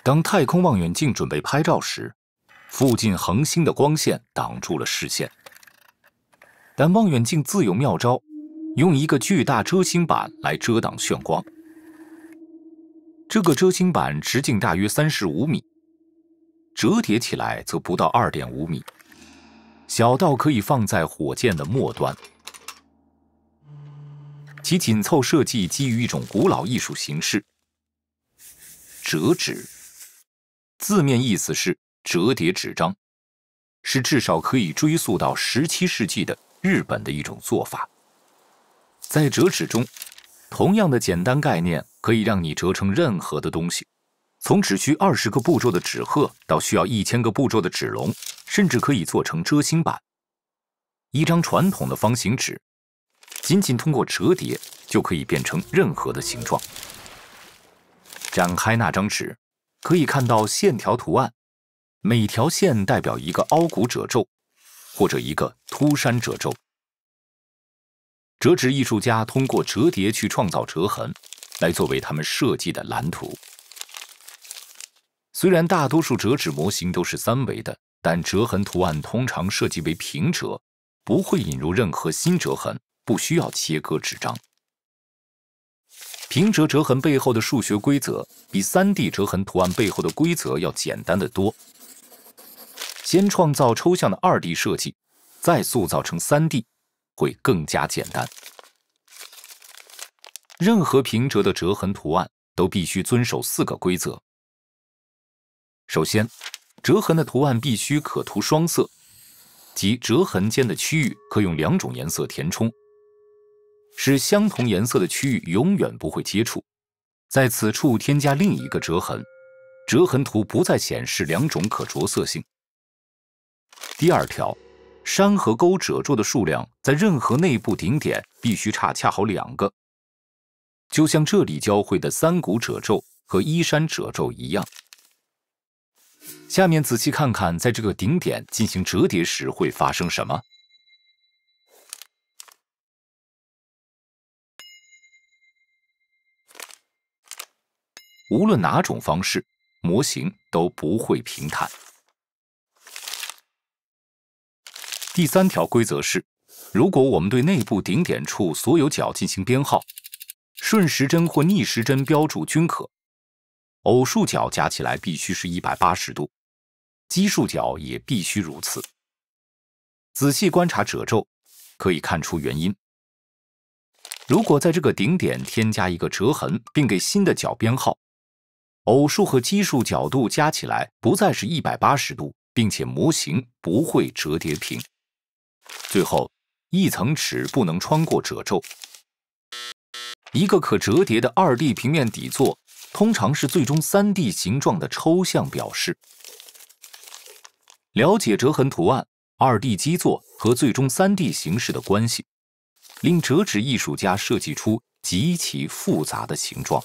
当太空望远镜准备拍照时，附近恒星的光线挡住了视线。但望远镜自有妙招，用一个巨大遮星板来遮挡眩光。这个遮星板直径大约35米，折叠起来则不到2.5米，小到可以放在火箭的末端。其紧凑设计基于一种古老艺术形式——折纸。字面意思是折叠纸张，是至少可以追溯到17世纪的日本的一种做法。在折纸中，同样的简单概念可以让你折成任何的东西，从只需20个步骤的纸鹤到需要1000个步骤的纸龙，甚至可以做成遮星板。一张传统的方形纸，仅仅通过折叠就可以变成任何的形状。展开那张纸，可以看到线条图案，每条线代表一个凹骨褶皱，或者一个凸山褶皱。折纸艺术家通过折叠去创造折痕，来作为他们设计的蓝图。虽然大多数折纸模型都是3维的，但折痕图案通常设计为平折，不会引入任何新折痕，不需要切割纸张。平折折痕背后的数学规则比3D 折痕图案背后的规则要简单得多。先创造抽象的2D 设计，再塑造成3D， 会更加简单。任何平折的折痕图案都必须遵守4个规则。首先，折痕的图案必须可涂双色，即折痕间的区域可用2种颜色填充，使相同颜色的区域永远不会接触。在此处添加另一个折痕，折痕图不再显示2种可着色性。第2条，山和沟褶皱的数量在任何内部顶点必须差恰好2个，就像这里交汇的3股褶皱和依山褶皱一样。下面仔细看看，在这个顶点进行折叠时会发生什么。无论哪种方式，模型都不会平坦。第3条规则是，如果我们对内部顶点处所有角进行编号，顺时针或逆时针标注均可。偶数角加起来必须是180度，奇数角也必须如此。仔细观察褶皱，可以看出原因。如果在这个顶点添加一个折痕，并给新的角编号，偶数和奇数角度加起来不再是180度，并且模型不会折叠平。最后，一层纸不能穿过褶皱。一个可折叠的2D 平面底座通常是最终3D 形状的抽象表示。了解折痕图案、2D 基座和最终3D 形式的关系，令折纸艺术家设计出极其复杂的形状。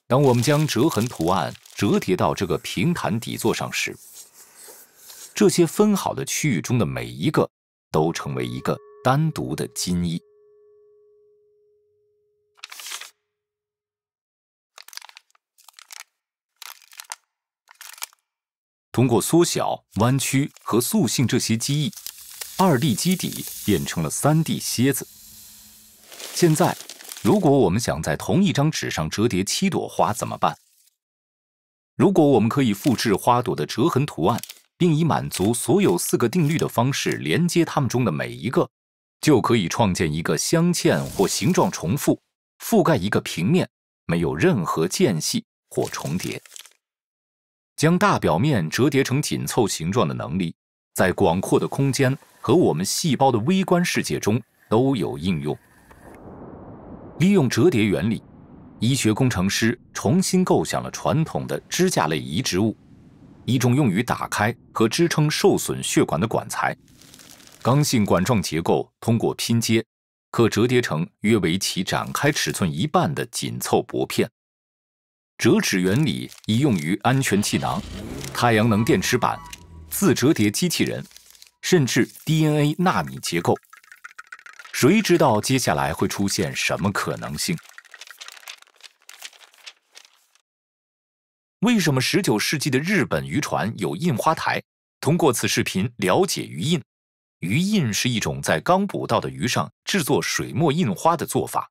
当我们将折痕图案折叠到这个平坦底座上时，这些分好的区域中的每一个都成为一个单独的金翼。通过缩小、弯曲和塑性这些基翼，2D 基底变成了3D 蝎子。现在，如果我们想在同一张纸上折叠7朵花怎么办？如果我们可以复制花朵的折痕图案，并以满足所有4个定律的方式连接它们中的每一个，就可以创建一个镶嵌或形状重复、覆盖一个平面，没有任何间隙或重叠。将大表面折叠成紧凑形状的能力，在广阔的空间和我们细胞的微观世界中都有应用。利用折叠原理，医学工程师重新构想了传统的支架类移植物，一种用于打开和支撑受损血管的管材。刚性管状结构通过拼接，可折叠成约为其展开尺寸1半的紧凑薄片。折纸原理已用于安全气囊、太阳能电池板、自折叠机器人，甚至 DNA 纳米结构。谁知道接下来会出现什么可能性？为什么19世纪的日本渔船有印花台？通过此视频了解鱼印。鱼印是一种在刚捕到的鱼上制作水墨印花的做法。